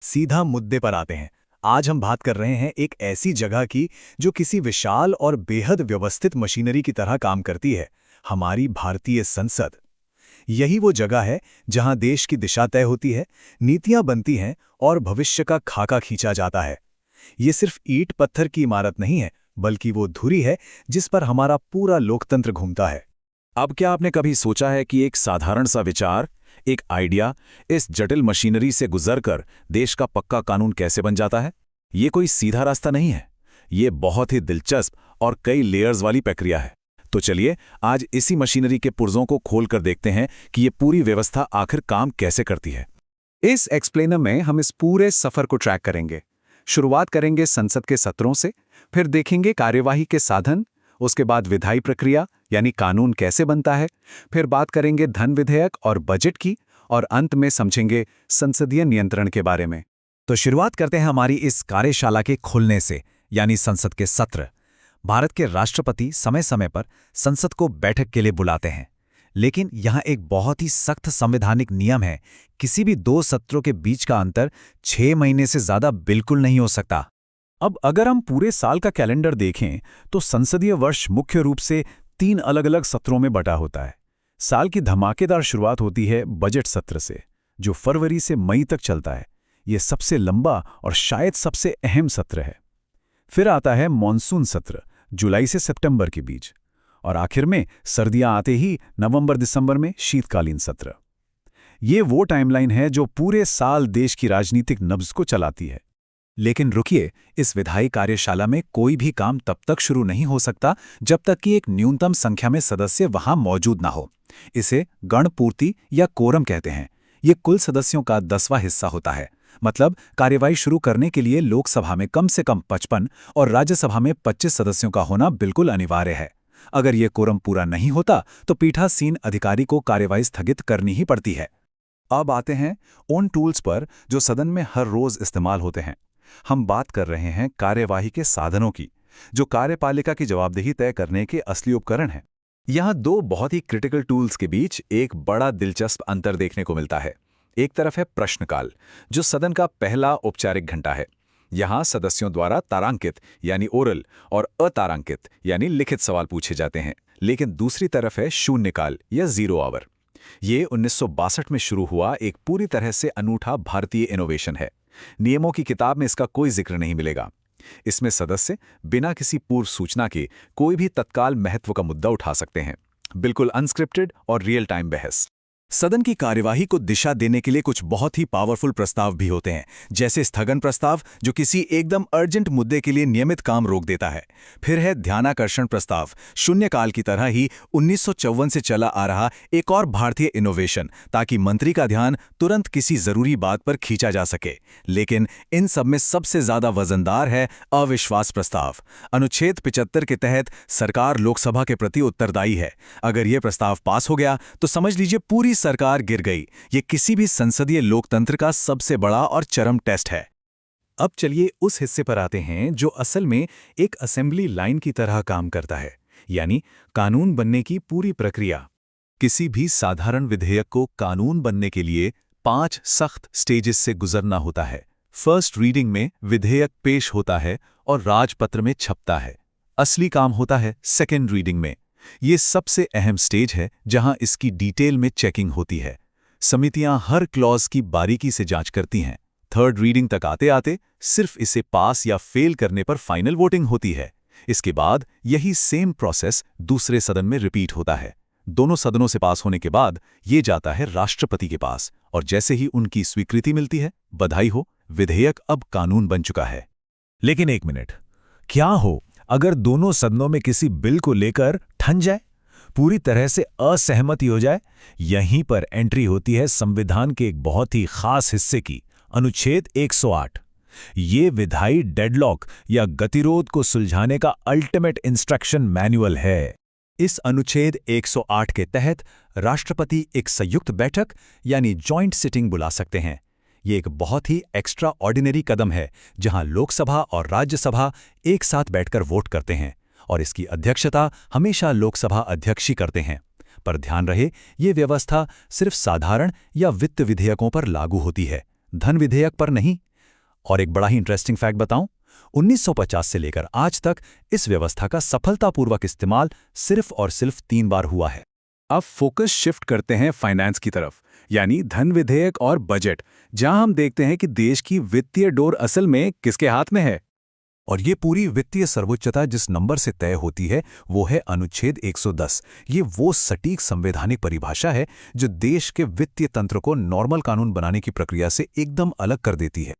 सीधा मुद्दे पर आते हैं। आज हम बात कर रहे हैं एक ऐसी जगह की जो किसी विशाल और बेहद व्यवस्थित मशीनरी की तरह काम करती है, हमारी भारतीय संसद। यही वो जगह है जहां देश की दिशा तय होती है, नीतियां बनती हैं और भविष्य का खाका खींचा जाता है। ये सिर्फ ईंट पत्थर की इमारत नहीं है, बल्कि वो धुरी है जिस पर हमारा पूरा लोकतंत्र घूमता है। अब क्या आपने कभी सोचा है कि एक साधारण सा विचार, एक आइडिया, इस जटिल मशीनरी से गुजरकर देश का पक्का कानून कैसे बन जाता है? ये कोई सीधा रास्ता नहीं है। ये बहुत ही दिलचस्प और कई लेयर्स वाली प्रक्रिया है। तो चलिए आज इसी मशीनरी के पुर्जों को खोलकर देखते हैं कि ये पूरी व्यवस्था आखिर काम कैसे करती है। इस एक्सप्लेनर में हम इस पूरे सफर को ट्रैक करेंगे। शुरुआत करेंगे संसद के सत्रों से, फिर देखेंगे कार्यवाही के साधन, उसके बाद विधायी प्रक्रिया यानी कानून कैसे बनता है, फिर बात करेंगे धन विधेयक और बजट की, और अंत में समझेंगे संसदीय नियंत्रण के बारे में। तो शुरुआत करते हैं हमारी इस कार्यशाला के खुलने से, यानी संसद के सत्र। भारत के राष्ट्रपति समय समय पर संसद को बैठक के लिए बुलाते हैं, लेकिन यहाँ एक बहुत ही सख्त संवैधानिक नियम है। किसी भी दो सत्रों के बीच का अंतर 6 महीने से ज्यादा बिल्कुल नहीं हो सकता। अब अगर हम पूरे साल का कैलेंडर देखें तो संसदीय वर्ष मुख्य रूप से 3 अलग-अलग सत्रों में बटा होता है। साल की धमाकेदार शुरुआत होती है बजट सत्र से, जो फरवरी से मई तक चलता है। ये सबसे लंबा और शायद सबसे अहम सत्र है। फिर आता है मॉनसून सत्र, जुलाई से सितंबर के बीच, और आखिर में सर्दियां आते ही नवंबर-दिसंबर में शीतकालीन सत्र। ये वो टाइमलाइन है जो पूरे साल देश की राजनीतिक नब्ज को चलाती है। लेकिन रुकिए, इस विधायी कार्यशाला में कोई भी काम तब तक शुरू नहीं हो सकता जब तक कि एक न्यूनतम संख्या में सदस्य वहां मौजूद ना हो। इसे गणपूर्ति या कोरम कहते हैं। ये कुल सदस्यों का 10वां हिस्सा होता है। मतलब कार्यवाही शुरू करने के लिए लोकसभा में कम से कम 55 और राज्यसभा में 25 सदस्यों का होना बिल्कुल अनिवार्य है। अगर ये कोरम पूरा नहीं होता तो पीठासीन अधिकारी को कार्यवाही स्थगित करनी ही पड़ती है। अब आते हैं उन टूल्स पर जो सदन में हर रोज इस्तेमाल होते हैं। हम बात कर रहे हैं कार्यवाही के साधनों की, जो कार्यपालिका की जवाबदेही तय करने के असली उपकरण हैं। यहाँ 2 बहुत ही क्रिटिकल टूल्स के बीच एक बड़ा दिलचस्प अंतर देखने को मिलता है। एक तरफ है प्रश्नकाल, जो सदन का पहला औपचारिक घंटा है। यहाँ सदस्यों द्वारा तारांकित यानी ओरल और अतारांकित यानी लिखित सवाल पूछे जाते हैं। लेकिन दूसरी तरफ है शून्यकाल या 0 आवर। ये 1962 में शुरू हुआ एक पूरी तरह से अनूठा भारतीय इनोवेशन है। नियमों की किताब में इसका कोई जिक्र नहीं मिलेगा। इसमें सदस्य बिना किसी पूर्व सूचना के कोई भी तत्काल महत्व का मुद्दा उठा सकते हैं। बिल्कुल अनस्क्रिप्टेड और रियल टाइम बहस। सदन की कार्यवाही को दिशा देने के लिए कुछ बहुत ही पावरफुल प्रस्ताव भी होते हैं, जैसे स्थगन प्रस्ताव, जो किसी एकदम अर्जेंट मुद्दे के लिए नियमित काम रोक देता है। फिर है ध्यानाकर्षण प्रस्ताव, शून्यकाल की तरह ही 1954 से चला आ रहा एक और भारतीय इनोवेशन, ताकि मंत्री का ध्यान तुरंत किसी जरूरी बात पर खींचा जा सके। लेकिन इन सब में सबसे ज्यादा वजनदार है अविश्वास प्रस्ताव। अनुच्छेद 75 के तहत सरकार लोकसभा के प्रति उत्तरदायी है। अगर ये प्रस्ताव पास हो गया तो समझ लीजिए पूरी सरकार गिर गई। ये किसी भी संसदीय लोकतंत्र का सबसे बड़ा और चरम टेस्ट है। अब चलिए उस हिस्से पर आते हैं जो असल में एक असेंबली लाइन की तरह काम करता है, यानी कानून बनने की पूरी प्रक्रिया। किसी भी साधारण विधेयक को कानून बनने के लिए 5 सख्त स्टेजेस से गुजरना होता है। फर्स्ट रीडिंग में विधेयक पेश होता है और राजपत्र में छपता है। असली काम होता है सेकेंड रीडिंग में। ये सबसे अहम स्टेज है जहां इसकी डिटेल में चेकिंग होती है। समितियां हर क्लॉज की बारीकी से जांच करती हैं। थर्ड रीडिंग तक आते आते सिर्फ इसे पास या फेल करने पर फाइनल वोटिंग होती है। इसके बाद यही सेम प्रोसेस दूसरे सदन में रिपीट होता है। दोनों सदनों से पास होने के बाद ये जाता है राष्ट्रपति के पास, और जैसे ही उनकी स्वीकृति मिलती है, बधाई हो, विधेयक अब कानून बन चुका है। लेकिन एक मिनट, क्या हो अगर दोनों सदनों में किसी बिल को लेकर ठन जाए, पूरी तरह से असहमति हो जाए? यहीं पर एंट्री होती है संविधान के एक बहुत ही खास हिस्से की, अनुच्छेद 108। ये विधायी डेडलॉक या गतिरोध को सुलझाने का अल्टीमेट इंस्ट्रक्शन मैनुअल है। इस अनुच्छेद 108 के तहत राष्ट्रपति एक संयुक्त बैठक यानी जॉइंट सिटिंग बुला सकते हैं। ये एक बहुत ही एक्स्ट्रा ऑर्डिनरी कदम है जहां लोकसभा और राज्यसभा एक साथ बैठकर वोट करते हैं, और इसकी अध्यक्षता हमेशा लोकसभा अध्यक्ष ही करते हैं। पर ध्यान रहे, ये व्यवस्था सिर्फ साधारण या वित्त विधेयकों पर लागू होती है, धन विधेयक पर नहीं। और एक बड़ा ही इंटरेस्टिंग फैक्ट बताऊं, 1950 से लेकर आज तक इस व्यवस्था का सफलतापूर्वक इस्तेमाल सिर्फ और सिर्फ 3 बार हुआ है। अब फोकस शिफ्ट करते हैं फाइनेंस की तरफ, यानी धन विधेयक और बजट, जहां हम देखते हैं कि देश की वित्तीय डोर असल में किसके हाथ में है। और ये पूरी वित्तीय सर्वोच्चता जिस नंबर से तय होती है वो है अनुच्छेद 110। ये वो सटीक संवैधानिक परिभाषा है जो देश के वित्तीय तंत्र को नॉर्मल कानून बनाने की प्रक्रिया से एकदम अलग कर देती है।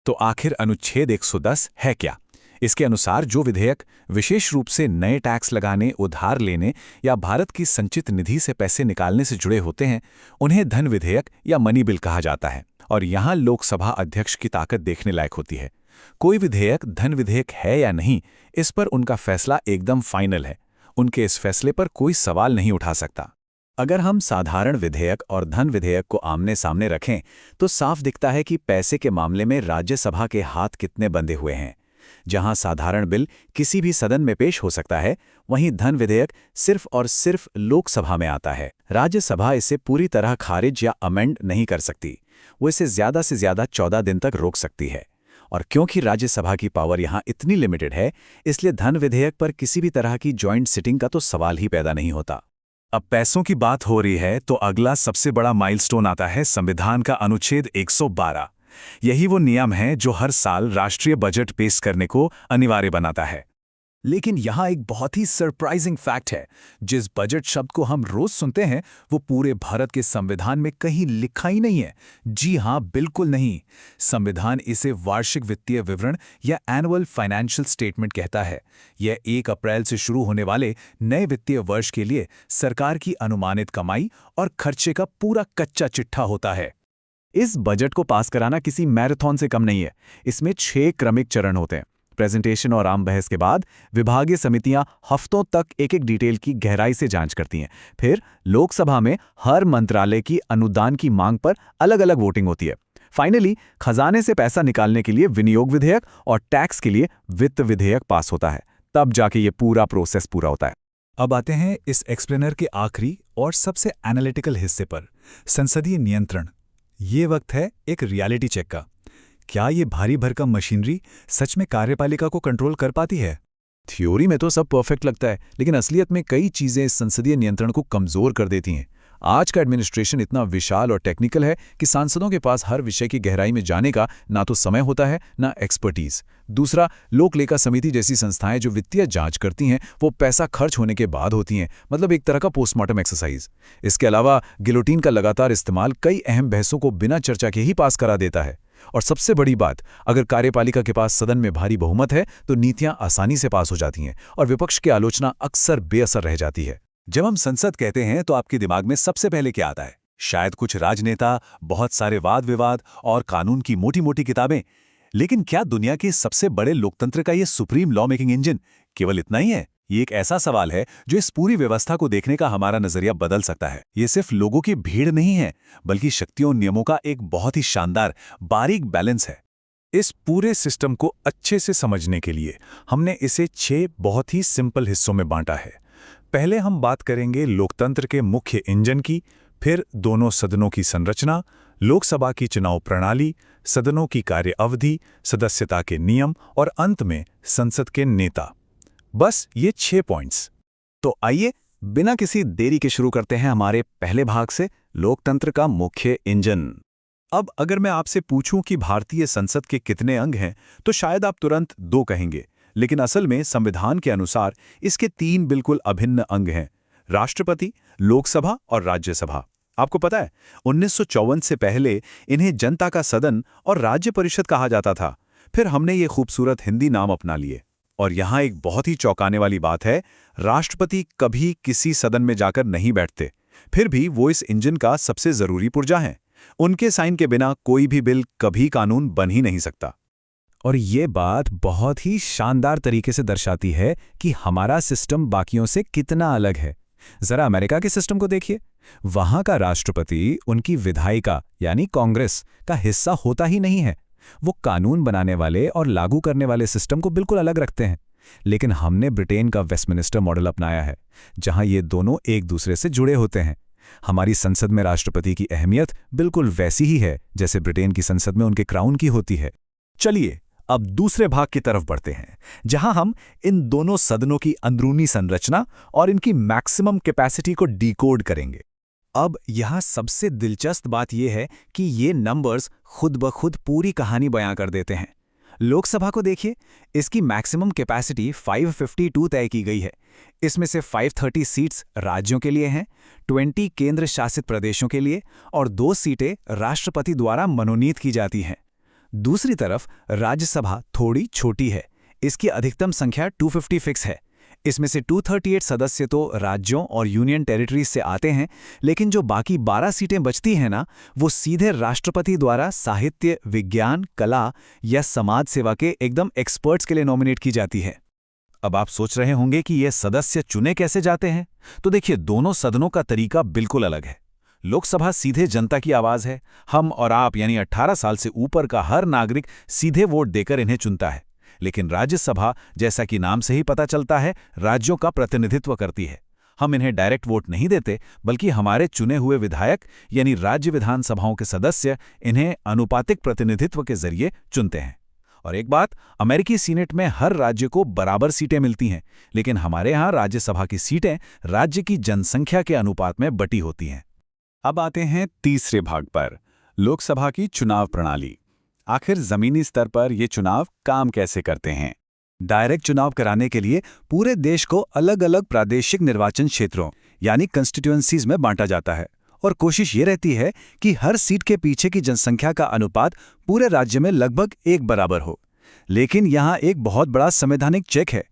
तो आखिर अनुच्छेद 110 है क्या? इसके अनुसार जो विधेयक विशेष रूप से नए टैक्स लगाने, उधार लेने या भारत की संचित निधि से पैसे निकालने से जुड़े होते हैं, उन्हें धन विधेयक या मनी बिल कहा जाता है। और यहाँ लोकसभा अध्यक्ष की ताकत देखने लायक होती है। कोई विधेयक धन विधेयक है या नहीं, इस पर उनका फैसला एकदम फाइनल है। उनके इस फैसले पर कोई सवाल नहीं उठा सकता। अगर हम साधारण विधेयक और धन विधेयक को आमने सामने रखें तो साफ दिखता है कि पैसे के मामले में राज्यसभा के हाथ कितने बंधे हुए हैं। जहां साधारण बिल किसी भी सदन में पेश हो सकता है, वहीं धन विधेयक सिर्फ और सिर्फ लोकसभा में आता है। राज्यसभा इसे पूरी तरह खारिज या अमेंड नहीं कर सकती। वो इसे ज्यादा से ज्यादा 14 दिन तक रोक सकती है। और क्योंकि राज्यसभा की पावर यहाँ इतनी लिमिटेड है, इसलिए धन विधेयक पर किसी भी तरह की जॉइंट सिटिंग का तो सवाल ही पैदा नहीं होता। अब पैसों की बात हो रही है तो अगला सबसे बड़ा माइलस्टोन आता है संविधान का अनुच्छेद 112। यही वो नियम है जो हर साल राष्ट्रीय बजट पेश करने को अनिवार्य बनाता है। लेकिन यहाँ एक बहुत ही सरप्राइजिंग फैक्ट है। जिस बजट शब्द को हम रोज सुनते हैं वो पूरे भारत के संविधान में कहीं लिखा ही नहीं है। जी हाँ, बिल्कुल नहीं। संविधान इसे वार्षिक वित्तीय विवरण या एनुअल फाइनेंशियल स्टेटमेंट कहता है। यह 1 अप्रैल से शुरू होने वाले नए वित्तीय वर्ष के लिए सरकार की अनुमानित कमाई और खर्चे का पूरा कच्चा चिट्ठा होता है। इस बजट को पास कराना किसी मैराथन से कम नहीं है। इसमें 6 क्रमिक चरण होते हैं। प्रेजेंटेशन और आम बहस के बाद विभागीय समितियां हफ्तों तक एक एक डिटेल की गहराई से जांच करती हैं। फिर लोकसभा में हर मंत्रालय की अनुदान की मांग पर अलग अलग वोटिंग होती है। फाइनली खजाने से पैसा निकालने के लिए विनियोग विधेयक और टैक्स के लिए वित्त विधेयक पास होता है। तब जाके ये पूरा प्रोसेस पूरा होता है। अब आते हैं इस एक्सप्लेनर के आखिरी और सबसे एनालिटिकल हिस्से पर, संसदीय नियंत्रण। ये वक्त है एक रियलिटी चेक का। क्या ये भारी भरकम मशीनरी सच में कार्यपालिका को कंट्रोल कर पाती है? थ्योरी में तो सब परफेक्ट लगता है, लेकिन असलियत में कई चीजें इस संसदीय नियंत्रण को कमजोर कर देती हैं। आज का एडमिनिस्ट्रेशन इतना विशाल और टेक्निकल है कि सांसदों के पास हर विषय की गहराई में जाने का ना तो समय होता है ना एक्सपर्टीज। दूसरा, लोक लेखा समिति जैसी संस्थाएं जो वित्तीय जांच करती हैं वो पैसा खर्च होने के बाद होती हैं, मतलब एक तरह का पोस्टमार्टम एक्सरसाइज। इसके अलावा गिलोटीन का लगातार इस्तेमाल कई अहम बहसों को बिना चर्चा के ही पास करा देता है। और सबसे बड़ी बात, अगर कार्यपालिका के पास सदन में भारी बहुमत है तो नीतियां आसानी से पास हो जाती हैं और विपक्ष की आलोचना अक्सर बेअसर रह जाती है। जब हम संसद कहते हैं तो आपके दिमाग में सबसे पहले क्या आता है? शायद कुछ राजनेता, बहुत सारे वाद विवाद और कानून की मोटी मोटी किताबें। लेकिन क्या दुनिया के सबसे बड़े लोकतंत्र का ये सुप्रीम लॉ मेकिंग इंजन केवल इतना ही है? ये एक ऐसा सवाल है जो इस पूरी व्यवस्था को देखने का हमारा नजरिया बदल सकता है। ये सिर्फ लोगों की भीड़ नहीं है, बल्कि शक्तियों और नियमों का एक बहुत ही शानदार, बारीक बैलेंस है। इस पूरे सिस्टम को अच्छे से समझने के लिए हमने इसे 6 बहुत ही सिंपल हिस्सों में बांटा है। पहले हम बात करेंगे लोकतंत्र के मुख्य इंजन की, फिर दोनों सदनों की संरचना, लोकसभा की चुनाव प्रणाली, सदनों की कार्य अवधि, सदस्यता के नियम और अंत में संसद के नेता। बस ये 6 पॉइंट्स। तो आइए बिना किसी देरी के शुरू करते हैं हमारे पहले भाग से, लोकतंत्र का मुख्य इंजन। अब अगर मैं आपसे पूछूं कि भारतीय संसद के कितने अंग हैं, तो शायद आप तुरंत 2 कहेंगे, लेकिन असल में संविधान के अनुसार इसके 3 बिल्कुल अभिन्न अंग हैं: राष्ट्रपति, लोकसभा और राज्यसभा। आपको पता है, 1954 से पहले इन्हें जनता का सदन और राज्य परिषद कहा जाता था। फिर हमने ये खूबसूरत हिंदी नाम अपना लिए। और यहाँ एक बहुत ही चौंकाने वाली बात है, राष्ट्रपति कभी किसी सदन में जाकर नहीं बैठते, फिर भी वो इस इंजन का सबसे जरूरी पुर्जा हैं। उनके साइन के बिना कोई भी बिल कभी कानून बन ही नहीं सकता। और ये बात बहुत ही शानदार तरीके से दर्शाती है कि हमारा सिस्टम बाकियों से कितना अलग है। जरा अमेरिका के सिस्टम को देखिए। वहां का राष्ट्रपति उनकी विधायिका यानी कांग्रेस का हिस्सा होता ही नहीं है। वो कानून बनाने वाले और लागू करने वाले सिस्टम को बिल्कुल अलग रखते हैं। लेकिन हमने ब्रिटेन का वेस्टमिनिस्टर मॉडल अपनाया है, जहां ये दोनों एक दूसरे से जुड़े होते हैं। हमारी संसद में राष्ट्रपति की अहमियत बिल्कुल वैसी ही है जैसे ब्रिटेन की संसद में उनके क्राउन की होती है। चलिए अब दूसरे भाग की तरफ बढ़ते हैं, जहां हम इन दोनों सदनों की अंदरूनी संरचना और इनकी मैक्सिमम कैपेसिटी को डिकोड करेंगे। अब यहाँ सबसे दिलचस्प बात यह है कि ये नंबर्स खुद ब खुद पूरी कहानी बयां कर देते हैं। लोकसभा को देखिए, इसकी मैक्सिमम कैपेसिटी 552 तय की गई है। इसमें से 530 सीट्स राज्यों के लिए हैं, 20 केंद्र शासित प्रदेशों के लिए और 2 सीटें राष्ट्रपति द्वारा मनोनीत की जाती हैं। दूसरी तरफ राज्यसभा थोड़ी छोटी है। इसकी अधिकतम संख्या 250 फिक्स है। इसमें से 238 सदस्य तो राज्यों और यूनियन टेरिटरीज से आते हैं, लेकिन जो बाकी 12 सीटें बचती हैं ना, वो सीधे राष्ट्रपति द्वारा साहित्य, विज्ञान, कला या समाज सेवा के एकदम एक्सपर्ट्स के लिए नॉमिनेट की जाती है। अब आप सोच रहे होंगे कि ये सदस्य चुने कैसे जाते हैं, तो देखिए दोनों सदनों का तरीका बिल्कुल अलग है। लोकसभा सीधे जनता की आवाज है। हम और आप यानी 18 साल से ऊपर का हर नागरिक सीधे वोट देकर इन्हें चुनता है। लेकिन राज्यसभा, जैसा कि नाम से ही पता चलता है, राज्यों का प्रतिनिधित्व करती है। हम इन्हें डायरेक्ट वोट नहीं देते, बल्कि हमारे चुने हुए विधायक यानी राज्य विधानसभाओं के सदस्य इन्हें अनुपातिक प्रतिनिधित्व के जरिए चुनते हैं। और एक बात, अमेरिकी सीनेट में हर राज्य को बराबर सीटें मिलती हैं, लेकिन हमारे यहाँ राज्यसभा की सीटें राज्य की जनसंख्या के अनुपात में बटी होती हैं। अब आते हैं तीसरे भाग पर, लोकसभा की चुनाव प्रणाली। आखिर जमीनी स्तर पर ये चुनाव काम कैसे करते हैं? डायरेक्ट चुनाव कराने के लिए पूरे देश को अलग अलग प्रादेशिक निर्वाचन क्षेत्रों यानी कंस्टिट्यूएंसीज में बांटा जाता है और कोशिश ये रहती है कि हर सीट के पीछे की जनसंख्या का अनुपात पूरे राज्य में लगभग एक बराबर हो। लेकिन यहाँ एक बहुत बड़ा संवैधानिक चेक है।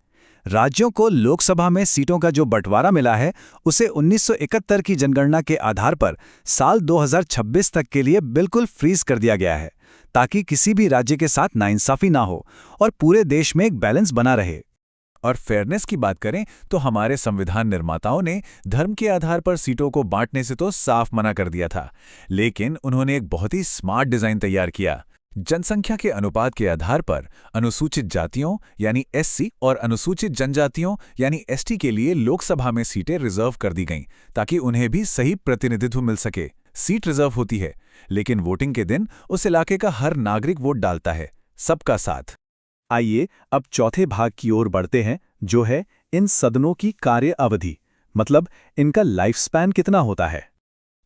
राज्यों को लोकसभा में सीटों का जो बंटवारा मिला है, उसे 1971 की जनगणना के आधार पर साल 2026 तक के लिए बिल्कुल फ्रीज कर दिया गया है, ताकि किसी भी राज्य के साथ नाइंसाफी ना हो और पूरे देश में एक बैलेंस बना रहे। और फेयरनेस की बात करें तो हमारे संविधान निर्माताओं ने धर्म के आधार पर सीटों को बांटने से तो साफ मना कर दिया था, लेकिन उन्होंने एक बहुत ही स्मार्ट डिजाइन तैयार किया। जनसंख्या के अनुपात के आधार पर अनुसूचित जातियों यानी एससी और अनुसूचित जनजातियों यानी एसटी के लिए लोकसभा में सीटें रिजर्व कर दी गईं, ताकि उन्हें भी सही प्रतिनिधित्व मिल सके। सीट रिजर्व होती है, लेकिन वोटिंग के दिन उस इलाके का हर नागरिक वोट डालता है, सबका साथ। आइए अब चौथे भाग की ओर बढ़ते हैं, जो है इन सदनों की कार्य अवधि, मतलब इनका लाइफ स्पैन कितना होता है।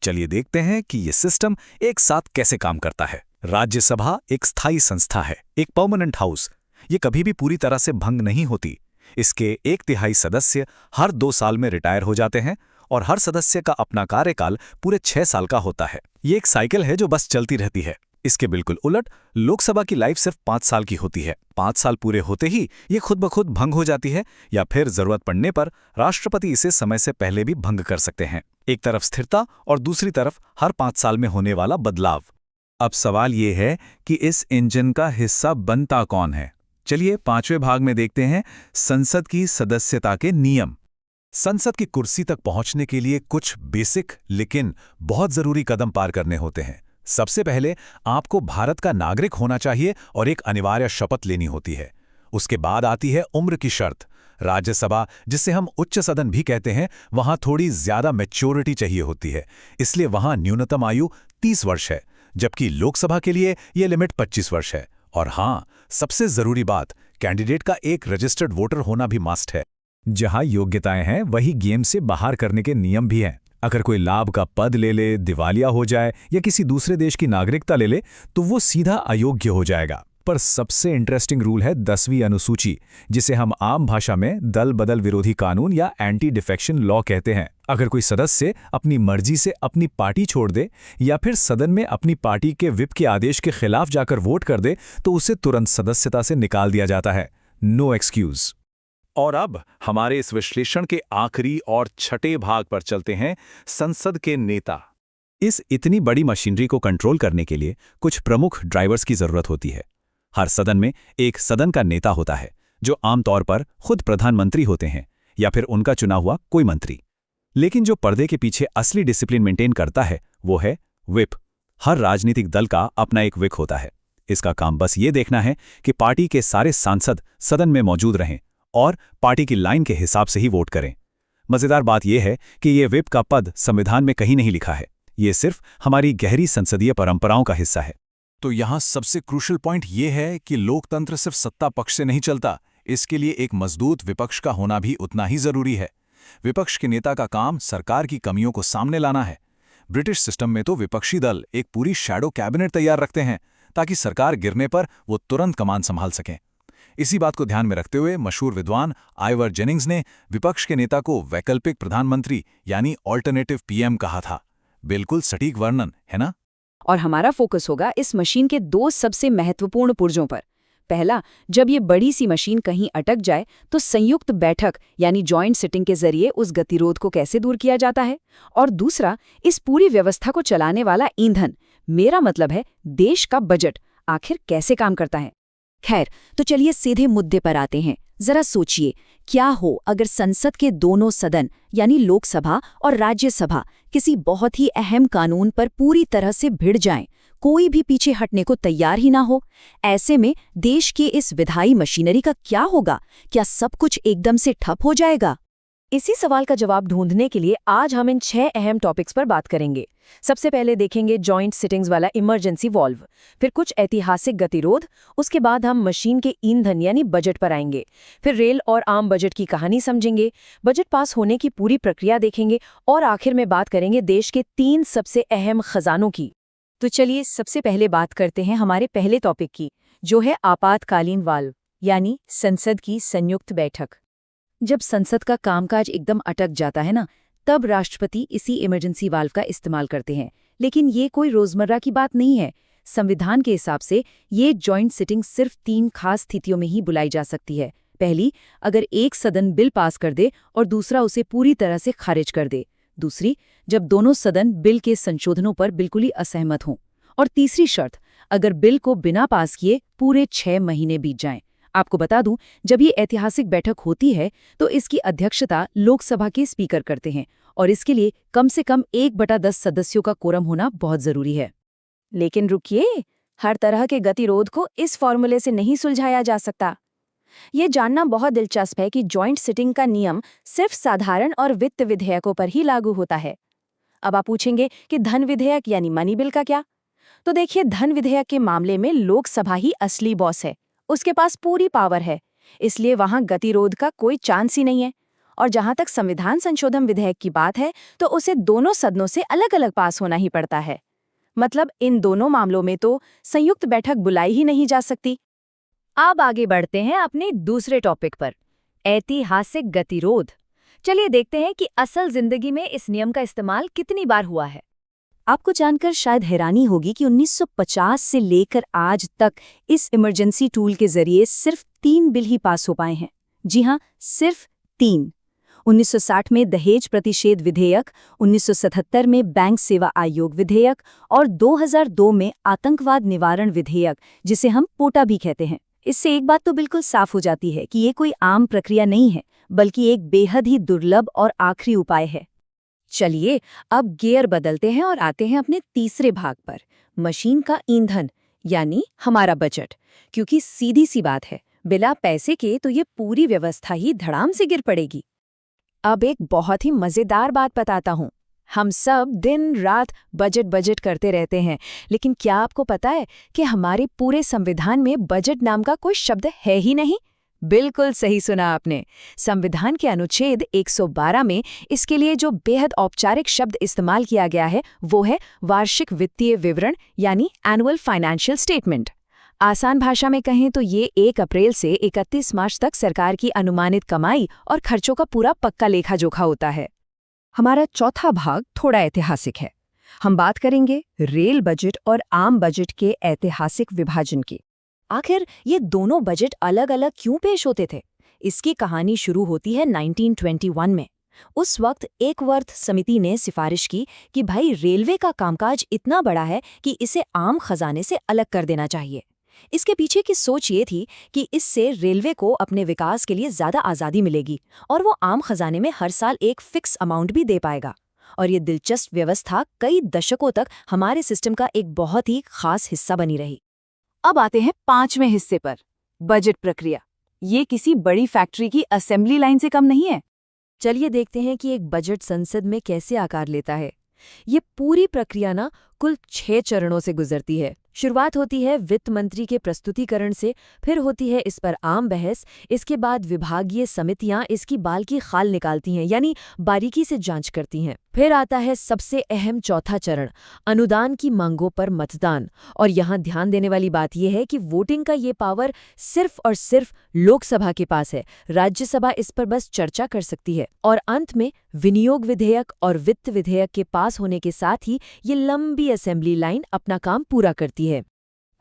चलिए देखते हैं कि ये सिस्टम एक साथ कैसे काम करता है। राज्यसभा एक स्थायी संस्था है, एक परमानेंट हाउस। ये कभी भी पूरी तरह से भंग नहीं होती। इसके 1/3 सदस्य हर 2 साल में रिटायर हो जाते हैं और हर सदस्य का अपना कार्यकाल पूरे 6 साल का होता है। ये एक साइकिल है जो बस चलती रहती है। इसके बिल्कुल उलट लोकसभा की लाइफ सिर्फ 5 साल की होती है। 5 साल पूरे होते ही ये खुद ब खुद भंग हो जाती है, या फिर जरूरत पड़ने पर राष्ट्रपति इसे समय से पहले भी भंग कर सकते हैं। एक तरफ स्थिरता और दूसरी तरफ हर 5 साल में होने वाला बदलाव। अब सवाल ये है कि इस इंजन का हिस्सा बनता कौन है। चलिए 5वें भाग में देखते हैं संसद की सदस्यता के नियम। संसद की कुर्सी तक पहुंचने के लिए कुछ बेसिक लेकिन बहुत जरूरी कदम पार करने होते हैं। सबसे पहले आपको भारत का नागरिक होना चाहिए और एक अनिवार्य शपथ लेनी होती है। उसके बाद आती है उम्र की शर्त। राज्यसभा, जिसे हम उच्च सदन भी कहते हैं, वहां थोड़ी ज्यादा मैच्योरिटी चाहिए होती है, इसलिए वहां न्यूनतम आयु 30 वर्ष है, जबकि लोकसभा के लिए यह लिमिट 25 वर्ष है। और हाँ, सबसे जरूरी बात, कैंडिडेट का एक रजिस्टर्ड वोटर होना भी मस्ट है। जहां योग्यताएं हैं, वही गेम से बाहर करने के नियम भी हैं। अगर कोई लाभ का पद ले ले, दिवालिया हो जाए या किसी दूसरे देश की नागरिकता ले ले, तो वो सीधा अयोग्य हो जाएगा। पर सबसे इंटरेस्टिंग रूल है 10वीं अनुसूची, जिसे हम आम भाषा में दल बदल विरोधी कानून या एंटी डिफेक्शन लॉ कहते हैं। अगर कोई सदस्य अपनी मर्जी से अपनी पार्टी छोड़ दे या फिर सदन में अपनी पार्टी के विप के आदेश के खिलाफ जाकर वोट कर दे, तो उसे तुरंत सदस्यता से निकाल दिया जाता है। No excuse. और अब हमारे इस विश्लेषण के आखिरी और छठे भाग पर चलते हैं, संसद के नेता। इस इतनी बड़ी मशीनरी को कंट्रोल करने के लिए कुछ प्रमुख ड्राइवर्स की जरूरत होती है। हर सदन में एक सदन का नेता होता है, जो आमतौर पर खुद प्रधानमंत्री होते हैं या फिर उनका चुना हुआ कोई मंत्री। लेकिन जो पर्दे के पीछे असली डिसिप्लिन मेंटेन करता है, वो है व्हिप। हर राजनीतिक दल का अपना एक व्हिप होता है। इसका काम बस ये देखना है कि पार्टी के सारे सांसद सदन में मौजूद रहें और पार्टी की लाइन के हिसाब से ही वोट करें। मजेदार बात यह है कि ये व्हिप का पद संविधान में कहीं नहीं लिखा है। ये सिर्फ हमारी गहरी संसदीय परंपराओं का हिस्सा है। तो यहाँ सबसे क्रूशल पॉइंट ये है कि लोकतंत्र सिर्फ सत्ता पक्ष से नहीं चलता, इसके लिए एक मजबूत विपक्ष का होना भी उतना ही जरूरी है। विपक्ष के नेता का काम सरकार की कमियों को सामने लाना है। ब्रिटिश सिस्टम में तो विपक्षी दल एक पूरी शैडो कैबिनेट तैयार रखते हैं ताकि सरकार गिरने पर वो तुरंत कमान संभाल सकें। इसी बात को ध्यान में रखते हुए मशहूर विद्वान आइवर जेनिंग्स ने विपक्ष के नेता को वैकल्पिक प्रधानमंत्री यानी ऑल्टरनेटिव पीएम कहा था। बिल्कुल सटीक वर्णन है ना? और हमारा फोकस होगा इस मशीन के दो सबसे महत्वपूर्ण पुर्जों पर। पहला, जब ये बड़ी सी मशीन कहीं अटक जाए तो संयुक्त बैठक यानी जॉइंट सिटिंग के जरिए उस गतिरोध को कैसे दूर किया जाता है। और दूसरा, इस पूरी व्यवस्था को चलाने वाला ईंधन, मेरा मतलब है देश का बजट, आखिर कैसे काम करता है। खैर, तो चलिए सीधे मुद्दे पर आते हैं। जरा सोचिए, क्या हो अगर संसद के दोनों सदन यानी लोकसभा और राज्यसभा किसी बहुत ही अहम कानून पर पूरी तरह से भिड़ जाएं, कोई भी पीछे हटने को तैयार ही ना हो। ऐसे में देश की इस विधायी मशीनरी का क्या होगा? क्या सब कुछ एकदम से ठप हो जाएगा? इसी सवाल का जवाब ढूंढने के लिए आज हम इन 6 अहम टॉपिक्स पर बात करेंगे। सबसे पहले देखेंगे जॉइंट सिटिंग्स वाला इमरजेंसी वॉल्व, फिर कुछ ऐतिहासिक गतिरोध, उसके बाद हम मशीन के ईंधन यानी बजट पर आएंगे, फिर रेल और आम बजट की कहानी समझेंगे, बजट पास होने की पूरी प्रक्रिया देखेंगे और आखिर में बात करेंगे देश के 3 सबसे अहम खजानों की। तो चलिए सबसे पहले बात करते हैं हमारे पहले टॉपिक की, जो है आपातकालीन वाल्व यानी संसद की संयुक्त बैठक। जब संसद का कामकाज एकदम अटक जाता है ना, तब राष्ट्रपति इसी इमरजेंसी वाल्व का इस्तेमाल करते हैं। लेकिन ये कोई रोजमर्रा की बात नहीं है। संविधान के हिसाब से ये जॉइंट सिटिंग सिर्फ 3 खास स्थितियों में ही बुलाई जा सकती है। पहली, अगर एक सदन बिल पास कर दे और दूसरा उसे पूरी तरह से खारिज कर दे। दूसरी, जब दोनों सदन बिल के संशोधनों पर बिल्कुल ही असहमत हों। और तीसरी शर्त, अगर बिल को बिना पास किए पूरे 6 महीने बीत जाएं। आपको बता दूं, जब ये ऐतिहासिक बैठक होती है तो इसकी अध्यक्षता लोकसभा के स्पीकर करते हैं और इसके लिए कम से कम 1/10 सदस्यों का कोरम होना बहुत जरूरी है। लेकिन रुकिए, हर तरह के गतिरोध को इस फॉर्मूले से नहीं सुलझाया जा सकता। ये जानना बहुत दिलचस्प है कि जॉइंट सिटिंग का नियम सिर्फ साधारण और वित्त विधेयकों पर ही लागू होता है। अब आप पूछेंगे कि धन विधेयक यानी मनी बिल का क्या? तो देखिए, धन विधेयक के मामले में लोकसभा ही असली बॉस है, उसके पास पूरी पावर है, इसलिए वहां गतिरोध का कोई चांस ही नहीं है। और जहां तक संविधान संशोधन विधेयक की बात है, तो उसे दोनों सदनों से अलग अलग पास होना ही पड़ता है। मतलब इन दोनों मामलों में तो संयुक्त बैठक बुलाई ही नहीं जा सकती। अब आगे बढ़ते हैं अपने दूसरे टॉपिक पर, ऐतिहासिक गतिरोध। चलिए देखते हैं कि असल जिंदगी में इस नियम का इस्तेमाल कितनी बार हुआ है। आपको जानकर शायद हैरानी होगी कि 1950 से लेकर आज तक इस इमरजेंसी टूल के जरिए सिर्फ 3 बिल ही पास हो पाए हैं। जी हाँ, सिर्फ 3। 1960 में दहेज प्रतिषेध विधेयक, 1977 में बैंक सेवा आयोग विधेयक और 2002 में आतंकवाद निवारण विधेयक, जिसे हम पोटा भी कहते हैं। इससे एक बात तो बिल्कुल साफ हो जाती है कि ये कोई आम प्रक्रिया नहीं है, बल्कि एक बेहद ही दुर्लभ और आखिरी उपाय है। चलिए अब गियर बदलते हैं और आते हैं अपने तीसरे भाग पर, मशीन का ईंधन यानी हमारा बजट। क्योंकि सीधी सी बात है, बिना पैसे के तो ये पूरी व्यवस्था ही धड़ाम से गिर पड़ेगी। अब एक बहुत ही मजेदार बात बताता हूँ। हम सब दिन रात बजट करते रहते हैं, लेकिन क्या आपको पता है कि हमारे पूरे संविधान में बजट नाम का कोई शब्द है ही नहीं? बिल्कुल सही सुना आपने। संविधान के अनुच्छेद 112 में इसके लिए जो बेहद औपचारिक शब्द इस्तेमाल किया गया है वो है वार्षिक वित्तीय विवरण यानी एनुअल फाइनेंशियल स्टेटमेंट। आसान भाषा में कहें तो ये 1 अप्रैल से 31 मार्च तक सरकार की अनुमानित कमाई और खर्चों का पूरा पक्का लेखा जोखा होता है। हमारा चौथा भाग थोड़ा ऐतिहासिक है। हम बात करेंगे रेल बजट और आम बजट के ऐतिहासिक विभाजन की। आखिर ये दोनों बजट अलग अलग क्यों पेश होते थे? इसकी कहानी शुरू होती है 1921 में। उस वक्त एक वर्थ समिति ने सिफारिश की कि भाई रेलवे का कामकाज इतना बड़ा है कि इसे आम खजाने से अलग कर देना चाहिए। इसके पीछे की सोच ये थी कि इससे रेलवे को अपने विकास के लिए ज़्यादा आज़ादी मिलेगी और वो आम खजाने में हर साल एक फिक्स अमाउंट भी दे पाएगा। और ये दिलचस्प व्यवस्था कई दशकों तक हमारे सिस्टम का एक बहुत ही खास हिस्सा बनी रही। अब आते हैं 5वें हिस्से पर, बजट प्रक्रिया। ये किसी बड़ी फैक्ट्री की असेंबली लाइन से कम नहीं है। चलिए देखते हैं कि एक बजट संसद में कैसे आकार लेता है। ये पूरी प्रक्रिया ना कुल 6 चरणों से गुजरती है। शुरुआत होती है वित्त मंत्री के प्रस्तुतिकरण से, फिर होती है इस पर आम बहस, इसके बाद विभागीय समितियां इसकी बाल की खाल निकालती हैं, यानी बारीकी से जांच करती हैं। फिर आता है सबसे अहम चौथा चरण, अनुदान की मांगों पर मतदान। और यहाँ ध्यान देने वाली बात यह है कि वोटिंग का ये पावर सिर्फ और सिर्फ लोकसभा के पास है, राज्यसभा इस पर बस चर्चा कर सकती है। और अंत में विनियोग विधेयक और वित्त विधेयक के पास होने के साथ ही ये लंबी असेंबली लाइन अपना काम पूरा करती है।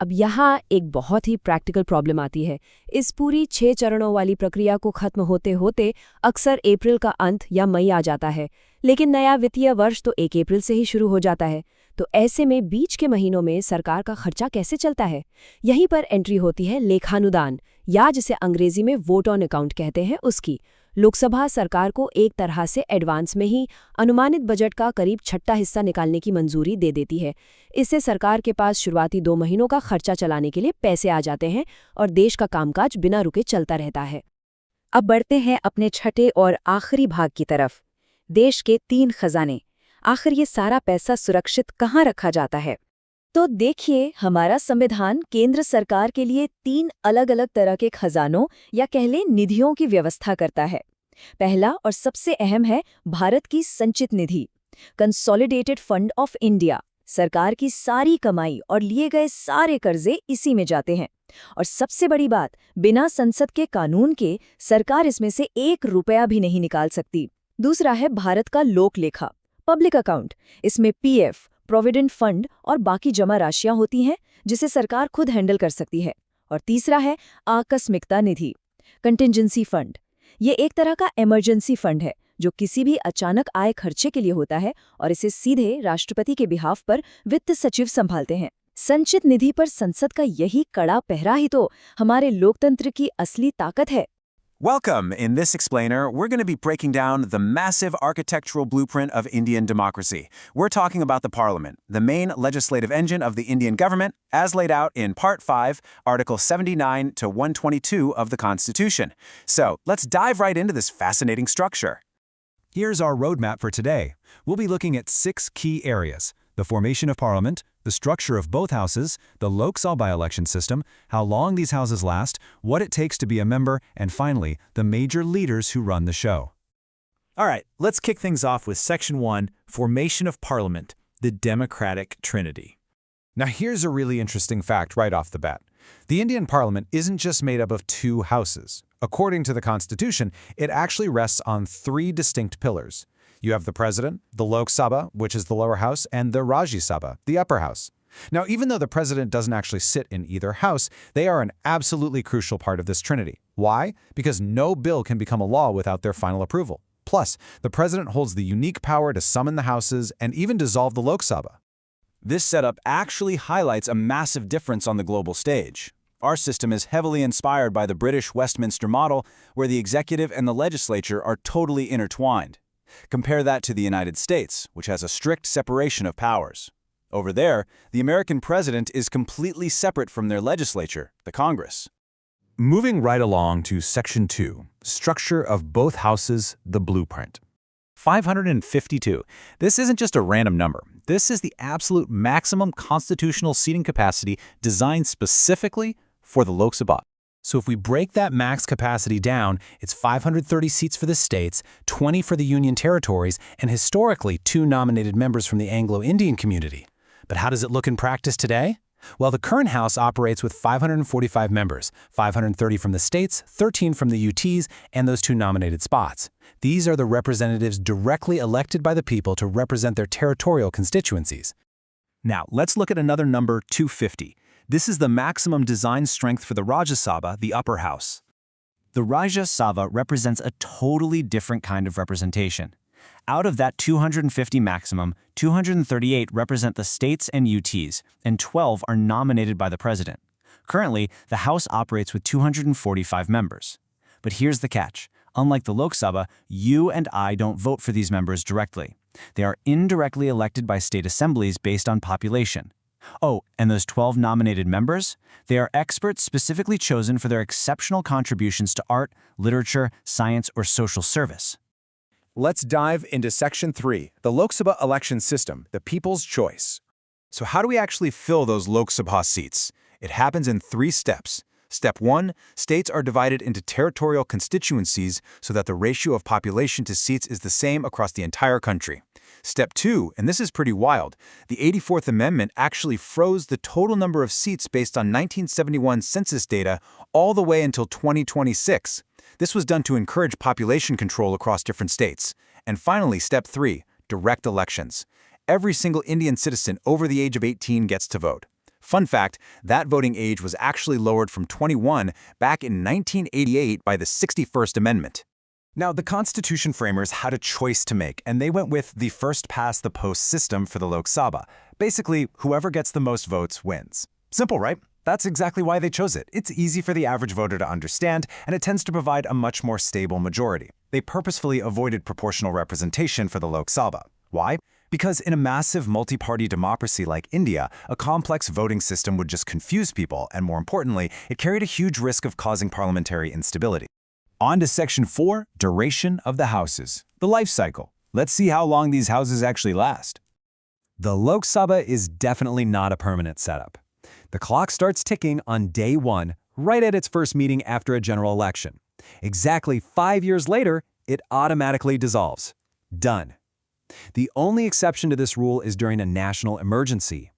अब यहाँ एक बहुत ही प्रैक्टिकल प्रॉब्लम आती है। इस पूरी 6 चरणों वाली प्रक्रिया को खत्म होते होते अक्सर अप्रैल का अंत या मई आ जाता है, लेकिन नया वित्तीय वर्ष तो 1 अप्रैल से ही शुरू हो जाता है। तो ऐसे में बीच के महीनों में सरकार का खर्चा कैसे चलता है? यहीं पर एंट्री होती है लेखानुदान, या जिसे अंग्रेजी में वोट ऑन अकाउंट कहते हैं, उसकी। लोकसभा सरकार को एक तरह से एडवांस में ही अनुमानित बजट का करीब 6वां हिस्सा निकालने की मंजूरी दे देती है। इससे सरकार के पास शुरुआती 2 महीनों का खर्चा चलाने के लिए पैसे आ जाते हैं और देश का कामकाज बिना रुके चलता रहता है। अब बढ़ते हैं अपने छठे और आखिरी भाग की तरफ, देश के 3 खजाने। आखिर ये सारा पैसा सुरक्षित कहाँ रखा जाता है? तो देखिए, हमारा संविधान केंद्र सरकार के लिए 3 अलग-अलग तरह के खजानों या कह लें निधियों की व्यवस्था करता है। पहला और सबसे अहम है भारत की संचित निधि, कंसोलिडेटेड फंड ऑफ इंडिया। सरकार की सारी कमाई और लिए गए सारे कर्जे इसी में जाते हैं। और सबसे बड़ी बात, बिना संसद के कानून के सरकार इसमें से 1 रुपया भी नहीं निकाल सकती। दूसरा है भारत का लोक लेखा, पब्लिक अकाउंट। इसमें पीएफ, प्रोविडेंट फंड और बाकी जमा राशियां होती हैं, जिसे सरकार खुद हैंडल कर सकती है। और तीसरा है आकस्मिकता निधि, कंटिजेंसी फंड। ये एक तरह का इमरजेंसी फंड है जो किसी भी अचानक आए खर्चे के लिए होता है, और इसे सीधे राष्ट्रपति के बिहाफ पर वित्त सचिव संभालते हैं। संचित निधि पर संसद का यही कड़ा पहरा ही तो हमारे लोकतंत्र की असली ताकत है। Welcome! In this explainer, we're going to be breaking down the massive architectural blueprint of Indian democracy. We're talking about the parliament, the main legislative engine of the Indian government, as laid out in Part 5, Article 79 to 122 of the Constitution. So, let's dive right into this fascinating structure. Here's our roadmap for today. We'll be looking at 6 key areas: the formation of parliament, the structure of both houses, the Lok Sabha election system, how long these houses last, what it takes to be a member, and finally, the major leaders who run the show. All right, let's kick things off with Section 1, Formation of Parliament, the Democratic Trinity. Now here's a really interesting fact right off the bat. The Indian Parliament isn't just made up of 2 houses. According to the Constitution, it actually rests on 3 distinct pillars. You have the President, the Lok Sabha, which is the lower house, and the Rajya Sabha, the upper house. Now, even though the President doesn't actually sit in either house, they are an absolutely crucial part of this trinity. Why? Because no bill can become a law without their final approval. Plus, the President holds the unique power to summon the houses and even dissolve the Lok Sabha. This setup actually highlights a massive difference on the global stage. Our system is heavily inspired by the British Westminster model, where the executive and the legislature are totally intertwined. Compare that to the United States, which has a strict separation of powers. Over there, the American president is completely separate from their legislature, the Congress. Moving right along to Section 2, Structure of Both Houses, the Blueprint. 552. This isn't just a random number. This is the absolute maximum constitutional seating capacity designed specifically for the Lok Sabha. So if we break that max capacity down, it's 530 seats for the states, 20 for the Union territories, and historically 2 nominated members from the Anglo-Indian community. But how does it look in practice today? Well, the current House operates with 545 members, 530 from the states, 13 from the UTs, and those 2 nominated spots. These are the representatives directly elected by the people to represent their territorial constituencies. Now, let's look at another number, 250. This is the maximum design strength for the Rajya Sabha, the upper house. The Rajya Sabha represents a totally different kind of representation. Out of that 250 maximum, 238 represent the states and UTs, and 12 are nominated by the president. Currently, the House operates with 245 members. But here's the catch. Unlike the Lok Sabha, you and I don't vote for these members directly. They are indirectly elected by state assemblies based on population. Oh, and those 12 nominated members? They are experts specifically chosen for their exceptional contributions to art, literature, science, or social service. Let's dive into Section 3, the Lok Sabha election system, the people's choice. So how do we actually fill those Lok Sabha seats? It happens in 3 steps. Step 1, states are divided into territorial constituencies so that the ratio of population to seats is the same across the entire country. Step 2, and this is pretty wild, the 84th Amendment actually froze the total number of seats based on 1971 census data all the way until 2026. This was done to encourage population control across different states. And finally, Step 3, direct elections. Every single Indian citizen over the age of 18 gets to vote. Fun fact, that voting age was actually lowered from 21 back in 1988 by the 61st Amendment. Now, the Constitution framers had a choice to make, and they went with the first-past-the-post system for the Lok Sabha. Basically, whoever gets the most votes wins. Simple, right? That's exactly why they chose it. It's easy for the average voter to understand, and it tends to provide a much more stable majority. They purposefully avoided proportional representation for the Lok Sabha. Why? Because in a massive multi-party democracy like India, a complex voting system would just confuse people, and more importantly, it carried a huge risk of causing parliamentary instability. On to Section 4, duration of the houses. The life cycle. Let's see how long these houses actually last. The Lok Sabha is definitely not a permanent setup. The clock starts ticking on day 1, right at its first meeting after a general election. Exactly 5 years later, it automatically dissolves. Done. The only exception to this rule is during a national emergency.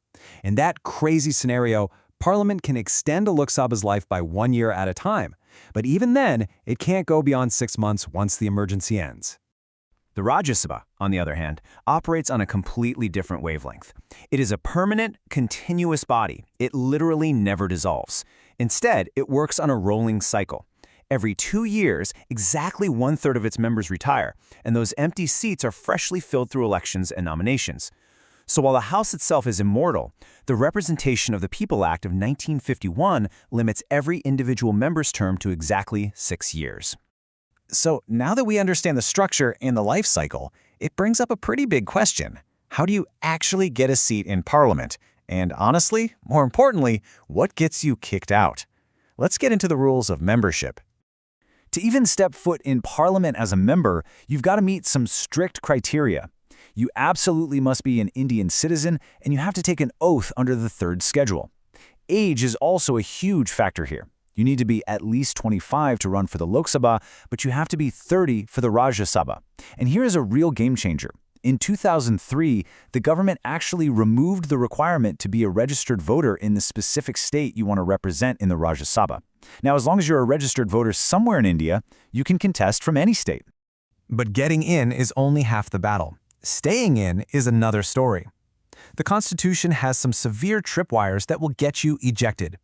In that crazy scenario, Parliament can extend a Lok Sabha's life by 1 year at a time, but even then, it can't go beyond 6 months once the emergency ends. The Rajya Sabha, on the other hand, operates on a completely different wavelength. It is a permanent, continuous body. It literally never dissolves. Instead, it works on a rolling cycle. Every 2 years, exactly 1/3 of its members retire, and those empty seats are freshly filled through elections and nominations. So while the House itself is immortal, the Representation of the People Act of 1951 limits every individual member's term to exactly 6 years. So now that we understand the structure and the life cycle, it brings up a pretty big question. How do you actually get a seat in Parliament? And honestly, more importantly, what gets you kicked out? Let's get into the rules of membership. To even step foot in Parliament as a member, you've got to meet some strict criteria. You absolutely must be an Indian citizen, and you have to take an oath under the 3rd schedule. Age is also a huge factor here. You need to be at least 25 to run for the Lok Sabha, but you have to be 30 for the Rajya Sabha. And here is a real game changer. In 2003, the government actually removed the requirement to be a registered voter in the specific state you want to represent in the Rajya Sabha. Now, as long as you're a registered voter somewhere in India, you can contest from any state. But getting in is only half the battle. Staying in is another story. The Constitution has some severe tripwires that will get you ejected.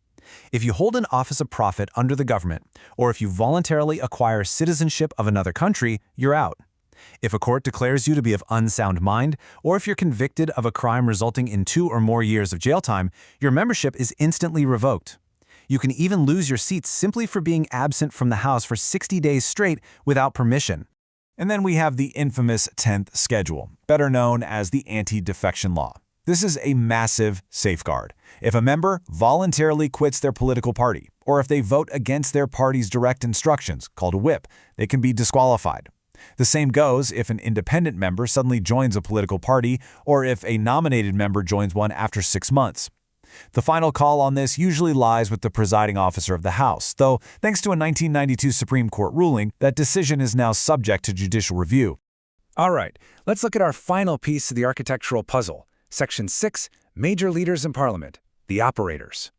If you hold an office of profit under the government, or if you voluntarily acquire citizenship of another country, you're out. If a court declares you to be of unsound mind, or if you're convicted of a crime resulting in 2 or more years of jail time, your membership is instantly revoked. You can even lose your seat simply for being absent from the House for 60 days straight without permission. And then we have the infamous 10th schedule, better known as the anti-defection law. This is a massive safeguard. If a member voluntarily quits their political party, or if they vote against their party's direct instructions, called a whip, they can be disqualified. The same goes if an independent member suddenly joins a political party, or if a nominated member joins one after 6 months. The final call on this usually lies with the presiding officer of the House, though thanks to a 1992 Supreme Court ruling, that decision is now subject to judicial review. All right, let's look at our final piece of the architectural puzzle. Section 6, Major Leaders in Parliament, the Operators.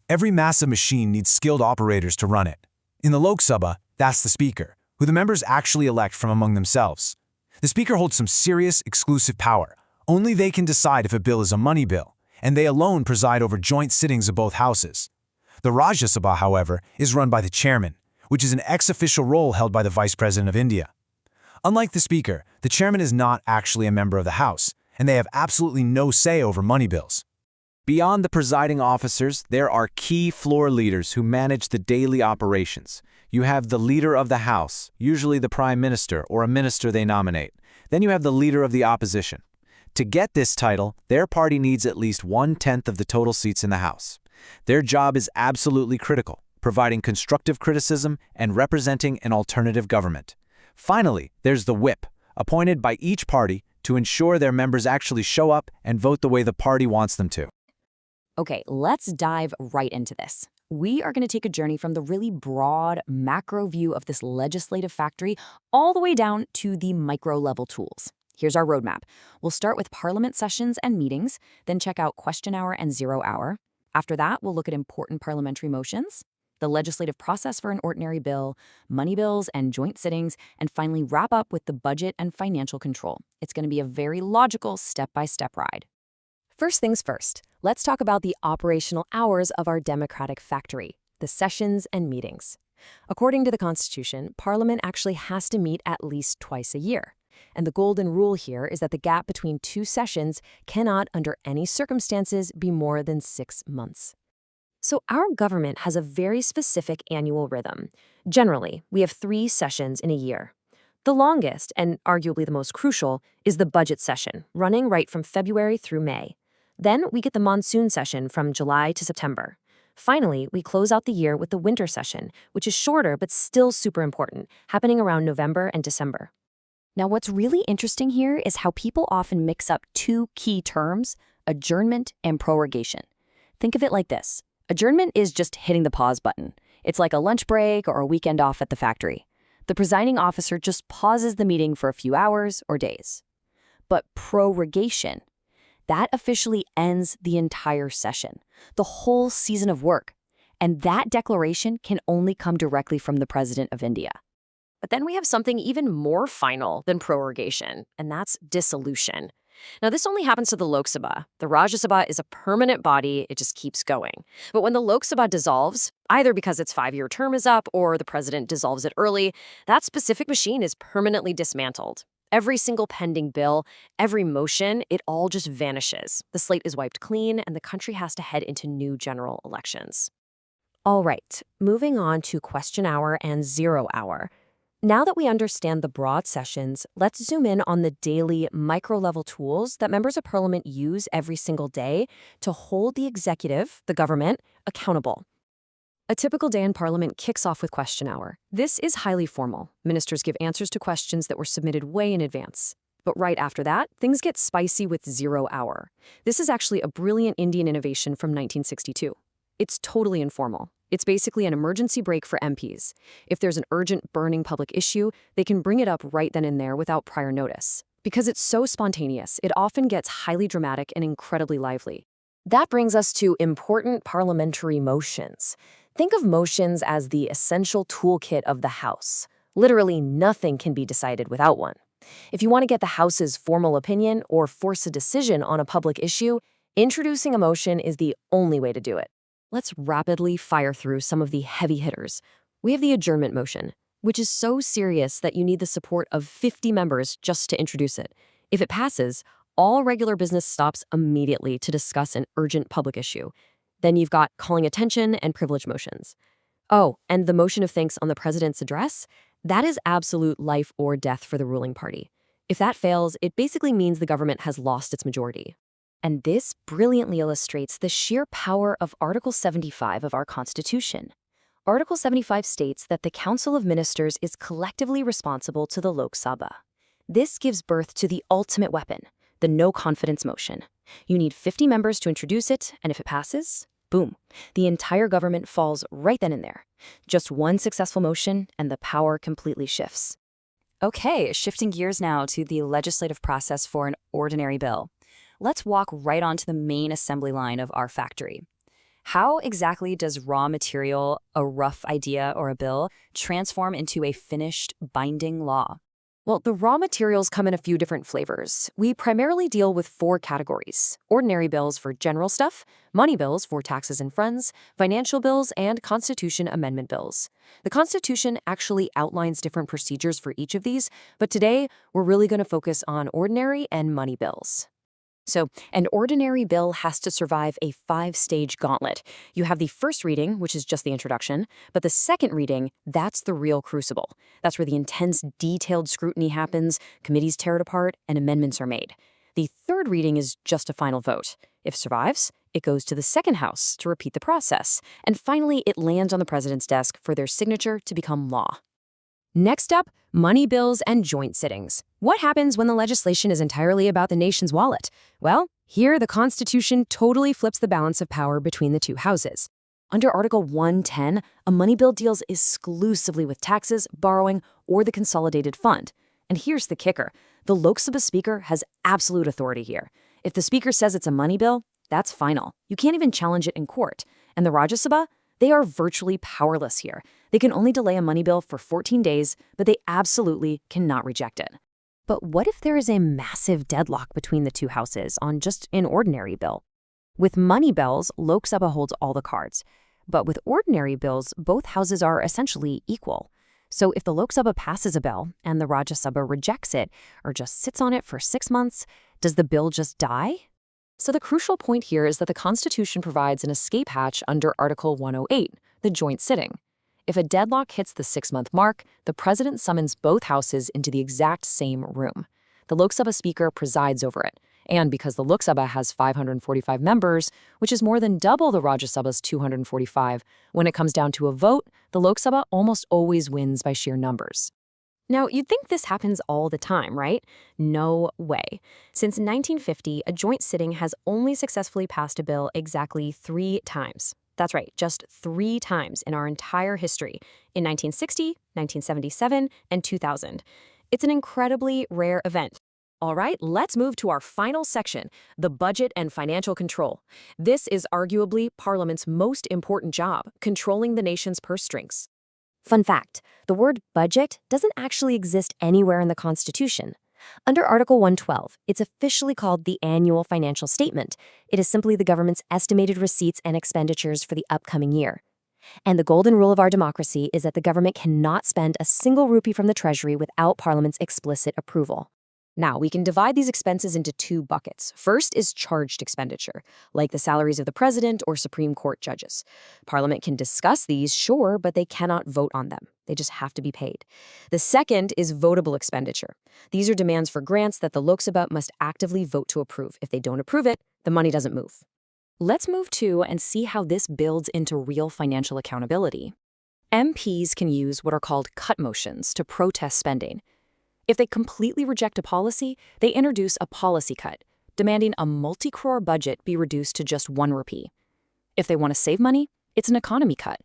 Every massive machine needs skilled operators to run it. In the Lok Sabha, that's the Speaker, who the members actually elect from among themselves. The Speaker holds some serious, exclusive power. Only they can decide if a bill is a money bill, and they alone preside over joint sittings of both houses. The Rajya Sabha, however, is run by the chairman, which is an ex-official role held by the Vice President of India. Unlike the Speaker, the chairman is not actually a member of the House, and they have absolutely no say over money bills. Beyond the presiding officers, there are key floor leaders who manage the daily operations. You have the leader of the House, usually the Prime Minister or a minister they nominate. Then you have the leader of the opposition. To get this title, their party needs at least 1/10 of the total seats in the House. Their job is absolutely critical, providing constructive criticism and representing an alternative government. Finally, there's the whip, appointed by each party to ensure their members actually show up and vote the way the party wants them to. Okay, let's dive right into this. We are going to take a journey from the really broad macro view of this legislative factory all the way down to the micro-level tools. Here's our roadmap. We'll start with parliament sessions and meetings, then check out question hour and 0 hour. After that, we'll look at important parliamentary motions, the legislative process for an ordinary bill, money bills and joint sittings, and finally wrap up with the budget and financial control. It's going to be a very logical step-by-step ride. First things first, let's talk about the operational hours of our democratic factory, the sessions and meetings. According to the Constitution, Parliament actually has to meet at least twice a year. And the golden rule here is that the gap between two sessions cannot, under any circumstances, be more than 6 months. So our government has a very specific annual rhythm. Generally, we have 3 sessions in a year. The longest, and arguably the most crucial, is the budget session, running right from February through May. Then we get the monsoon session from July to September. Finally, we close out the year with the winter session, which is shorter but still super important, happening around November and December. Now, what's really interesting here is how people often mix up 2 key terms, adjournment and prorogation. Think of it like this. Adjournment is just hitting the pause button. It's like a lunch break or a weekend off at the factory. The presiding officer just pauses the meeting for a few hours or days. But prorogation, that officially ends the entire session, the whole season of work. And that declaration can only come directly from the President of India. But then we have something even more final than prorogation, and that's dissolution. Now, this only happens to the Lok Sabha. The Rajya Sabha is a permanent body. It just keeps going. But when the Lok Sabha dissolves, either because its 5-year term is up or the president dissolves it early, that specific machine is permanently dismantled. Every single pending bill, every motion, it all just vanishes. The slate is wiped clean, and the country has to head into new general elections. All right, moving on to question hour and 0 hour. Now that we understand the broad sessions, let's zoom in on the daily micro-level tools that members of parliament use every single day to hold the executive, the government, accountable. A typical day in Parliament kicks off with question hour. This is highly formal. Ministers give answers to questions that were submitted way in advance. But right after that, things get spicy with 0 hour. This is actually a brilliant Indian innovation from 1962. It's totally informal. It's basically an emergency break for MPs. If there's an urgent, burning public issue, they can bring it up right then and there without prior notice. Because it's so spontaneous, it often gets highly dramatic and incredibly lively. That brings us to important parliamentary motions. Think of motions as the essential toolkit of the House. Literally nothing can be decided without one. If you want to get the House's formal opinion or force a decision on a public issue, introducing a motion is the only way to do it. Let's rapidly fire through some of the heavy hitters. We have the adjournment motion, which is so serious that you need the support of 50 members just to introduce it. If it passes, all regular business stops immediately to discuss an urgent public issue. Then you've got calling attention and privilege motions. Oh, and the motion of thanks on the president's address? That is absolute life or death for the ruling party. If that fails, it basically means the government has lost its majority. And this brilliantly illustrates the sheer power of Article 75 of our Constitution. Article 75 states that the Council of Ministers is collectively responsible to the Lok Sabha. This gives birth to the ultimate weapon, the no-confidence motion. You need 50 members to introduce it, and if it passes, boom, the entire government falls right then and there. Just one successful motion, and the power completely shifts. Okay, shifting gears now to the legislative process for an ordinary bill. Let's walk right onto the main assembly line of our factory. How exactly does raw material, a rough idea or a bill, transform into a finished, binding law? Well, the raw materials come in a few different flavors. We primarily deal with 4 categories: ordinary bills for general stuff, money bills for taxes and funds, financial bills, and Constitution amendment bills. The Constitution actually outlines different procedures for each of these, but today we're really going to focus on ordinary and money bills. So, an ordinary bill has to survive a 5-stage gauntlet. You have the first reading, which is just the introduction, but the second reading, that's the real crucible. That's where the intense, detailed scrutiny happens, committees tear it apart, and amendments are made. The third reading is just a final vote. If it survives, it goes to the second house to repeat the process. And finally, it lands on the president's desk for their signature to become law. Next up, money bills and joint sittings. What happens when the legislation is entirely about the nation's wallet? Well, here the Constitution totally flips the balance of power between the two houses. Under Article 110, a money bill deals exclusively with taxes, borrowing, or the consolidated fund. And here's the kicker. The Lok Sabha Speaker has absolute authority here. If the Speaker says it's a money bill, that's final. You can't even challenge it in court. And the Rajya Sabha? They are virtually powerless here. They can only delay a money bill for 14 days, but they absolutely cannot reject it. But what if there is a massive deadlock between the two houses on just an ordinary bill? With money bills, Lok Sabha holds all the cards. But with ordinary bills, both houses are essentially equal. So if the Lok Sabha passes a bill and the Rajya Sabha rejects it or just sits on it for 6 months, does the bill just die? So the crucial point here is that the Constitution provides an escape hatch under Article 108, the joint sitting. If a deadlock hits the 6-month mark, the president summons both houses into the exact same room. The Lok Sabha Speaker presides over it. And because the Lok Sabha has 545 members, which is more than double the Rajya Sabha's 245, when it comes down to a vote, the Lok Sabha almost always wins by sheer numbers. Now, you'd think this happens all the time, right? No way. Since 1950, a joint sitting has only successfully passed a bill exactly 3 times. That's right, just 3 times in our entire history, in 1960, 1977, and 2000. It's an incredibly rare event. All right, let's move to our final section, the budget and financial control. This is arguably Parliament's most important job, controlling the nation's purse strings. Fun fact, the word budget doesn't actually exist anywhere in the Constitution. Under Article 112, it's officially called the Annual Financial Statement. It is simply the government's estimated receipts and expenditures for the upcoming year. And the golden rule of our democracy is that the government cannot spend a single rupee from the Treasury without Parliament's explicit approval. Now, we can divide these expenses into 2 buckets. First is charged expenditure, like the salaries of the president or Supreme Court judges. Parliament can discuss these, sure, but they cannot vote on them. They just have to be paid. The second is votable expenditure. These are demands for grants that the Lok Sabha must actively vote to approve. If they don't approve it, the money doesn't move. Let's move to and see how this builds into real financial accountability. MPs can use what are called cut motions to protest spending. If they completely reject a policy, they introduce a policy cut, demanding a multi-crore budget be reduced to just 1 rupee. If they want to save money, it's an economy cut.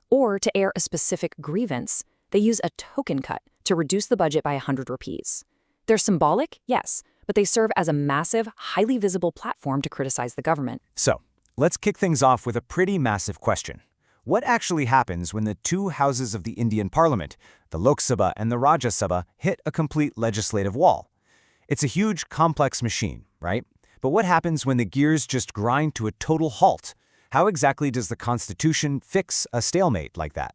Or to air a specific grievance, they use a token cut to reduce the budget by 100 rupees. They're symbolic, yes, but they serve as a massive, highly visible platform to criticize the government. So, let's kick things off with a pretty massive question. What actually happens when the 2 houses of the Indian Parliament, the Lok Sabha and the Rajya Sabha, hit a complete legislative wall? It's a huge, complex machine, right? But what happens when the gears just grind to a total halt? How exactly does the Constitution fix a stalemate like that?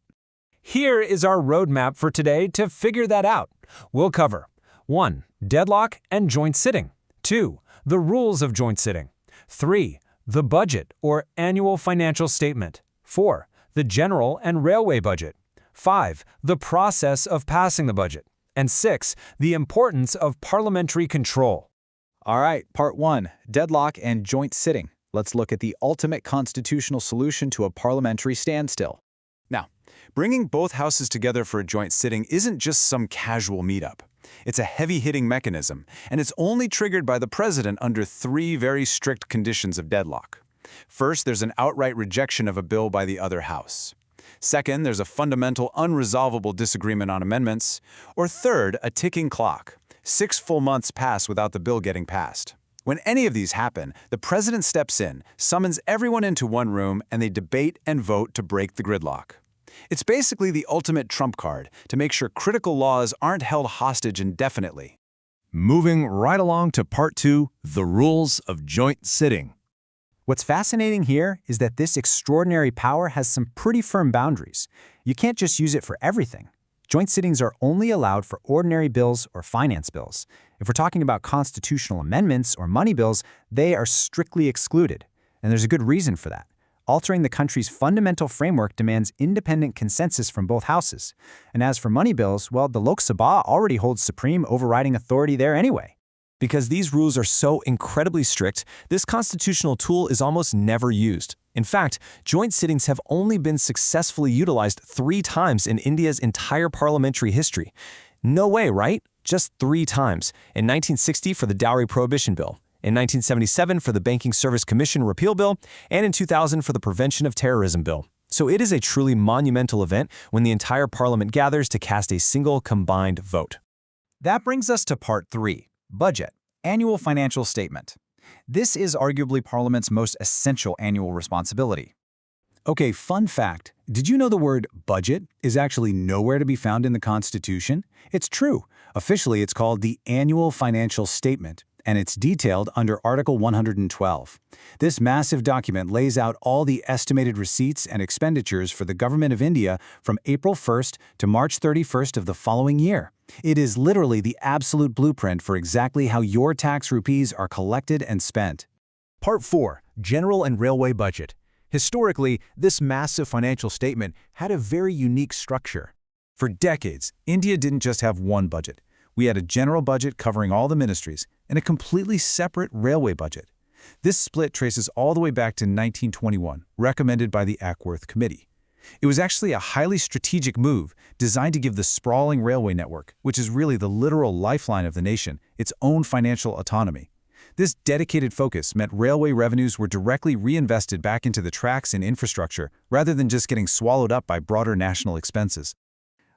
Here is our roadmap for today to figure that out. We'll cover 1. Deadlock and joint sitting. 2. The rules of joint sitting. 3. The budget or annual financial statement. 4. The general and railway budget. 5. The process of passing the budget. And 6. The importance of parliamentary control. All right, Part 1, Deadlock and Joint Sitting. Let's look at the ultimate constitutional solution to a parliamentary standstill. Now, bringing both houses together for a joint sitting isn't just some casual meetup. It's a heavy-hitting mechanism, and it's only triggered by the president under 3 very strict conditions of deadlock. First, there's an outright rejection of a bill by the other house. Second, there's a fundamental, unresolvable disagreement on amendments. Or third, a ticking clock. 6 full months pass without the bill getting passed. When any of these happen, the president steps in, summons everyone into one room, and they debate and vote to break the gridlock. It's basically the ultimate trump card to make sure critical laws aren't held hostage indefinitely. Moving right along to Part 2, the rules of joint sitting. What's fascinating here is that this extraordinary power has some pretty firm boundaries. You can't just use it for everything. Joint sittings are only allowed for ordinary bills or finance bills. If we're talking about constitutional amendments or money bills, they are strictly excluded. And there's a good reason for that. Altering the country's fundamental framework demands independent consensus from both houses. And as for money bills, well, the Lok Sabha already holds supreme overriding authority there anyway. Because these rules are so incredibly strict, this constitutional tool is almost never used. In fact, joint sittings have only been successfully utilized 3 times in India's entire parliamentary history. No way, right? Just 3 times. In 1960 for the Dowry Prohibition Bill, in 1977 for the Banking Service Commission Repeal Bill, and in 2000 for the Prevention of Terrorism Bill. So it is a truly monumental event when the entire parliament gathers to cast a single combined vote. That brings us to Part 3, Budget, Annual Financial Statement. This is arguably Parliament's most essential annual responsibility. Okay, fun fact. Did you know the word budget is actually nowhere to be found in the Constitution? It's true. Officially, it's called the Annual Financial Statement, and it's detailed under Article 112. This massive document lays out all the estimated receipts and expenditures for the Government of India from April 1st to March 31st of the following year. It is literally the absolute blueprint for exactly how your tax rupees are collected and spent. Part 4. General and Railway Budget. Historically, this massive financial statement had a very unique structure. For decades, India didn't just have one budget. We had a general budget covering all the ministries and a completely separate railway budget. This split traces all the way back to 1921, recommended by the Ackworth Committee. It was actually a highly strategic move designed to give the sprawling railway network, which is really the literal lifeline of the nation, its own financial autonomy. This dedicated focus meant railway revenues were directly reinvested back into the tracks and infrastructure, rather than just getting swallowed up by broader national expenses.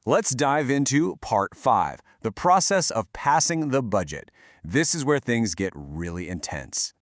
Let's dive into Part 5, the process of passing the budget. This is where things get really intense.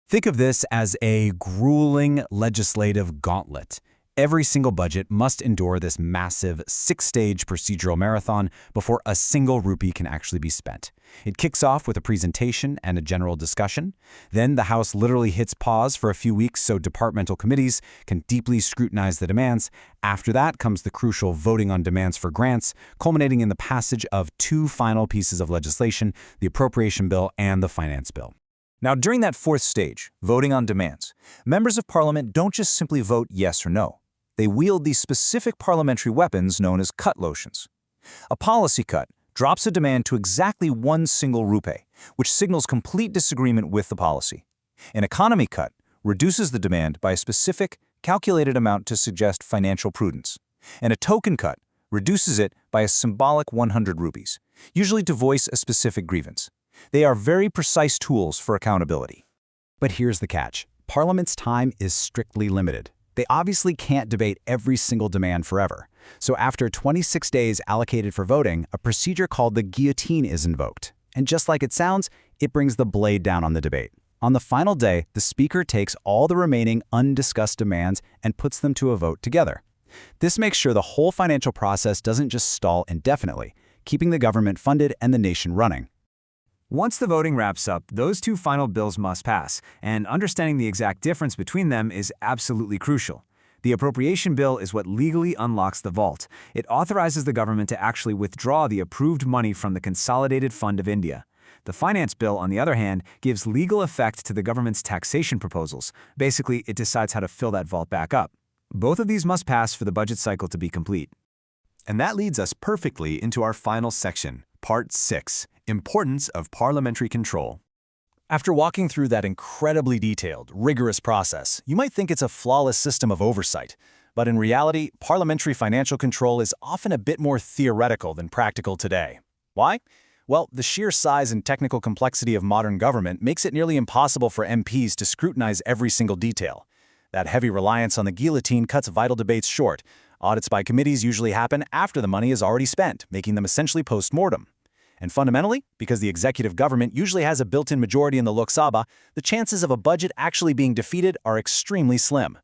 Think of this as a grueling legislative gauntlet. Every single budget must endure this massive 6-stage procedural marathon before a single rupee can actually be spent. It kicks off with a presentation and a general discussion. Then the House literally hits pause for a few weeks so departmental committees can deeply scrutinize the demands. After that comes the crucial voting on demands for grants, culminating in the passage of 2 final pieces of legislation, the Appropriation Bill and the Finance Bill. Now, during that 4th stage, voting on demands, members of Parliament don't just simply vote yes or no. They wield these specific parliamentary weapons known as cut lotions. A policy cut drops a demand to exactly 1 single rupee, which signals complete disagreement with the policy. An economy cut reduces the demand by a specific, calculated amount to suggest financial prudence. And a token cut reduces it by a symbolic 100 rupees, usually to voice a specific grievance. They are very precise tools for accountability. But here's the catch. Parliament's time is strictly limited. They obviously can't debate every single demand forever. So after 26 days allocated for voting, a procedure called the guillotine is invoked. And just like it sounds, it brings the blade down on the debate. On the final day, the Speaker takes all the remaining undiscussed demands and puts them to a vote together. This makes sure the whole financial process doesn't just stall indefinitely, keeping the government funded and the nation running. Once the voting wraps up, those 2 final bills must pass, and understanding the exact difference between them is absolutely crucial. The Appropriation Bill is what legally unlocks the vault. It authorizes the government to actually withdraw the approved money from the Consolidated Fund of India. The Finance Bill, on the other hand, gives legal effect to the government's taxation proposals. Basically, it decides how to fill that vault back up. Both of these must pass for the budget cycle to be complete. And that leads us perfectly into our final section, Part 6, Importance of Parliamentary Control. After walking through that incredibly detailed, rigorous process, you might think it's a flawless system of oversight. But in reality, parliamentary financial control is often a bit more theoretical than practical today. Why? Well, the sheer size and technical complexity of modern government makes it nearly impossible for MPs to scrutinize every single detail. That heavy reliance on the guillotine cuts vital debates short. Audits by committees usually happen after the money is already spent, making them essentially post-mortem. And fundamentally, because the executive government usually has a built-in majority in the Lok Sabha, the chances of a budget actually being defeated are extremely slim.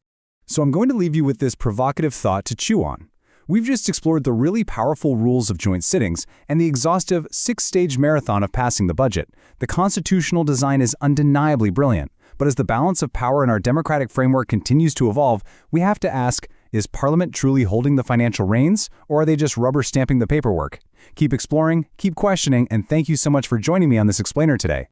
So I'm going to leave you with this provocative thought to chew on. We've just explored the really powerful rules of joint sittings and the exhaustive 6-stage marathon of passing the budget. The constitutional design is undeniably brilliant, but as the balance of power in our democratic framework continues to evolve, we have to ask, is Parliament truly holding the financial reins, or are they just rubber stamping the paperwork? Keep exploring, keep questioning, and thank you so much for joining me on this explainer today.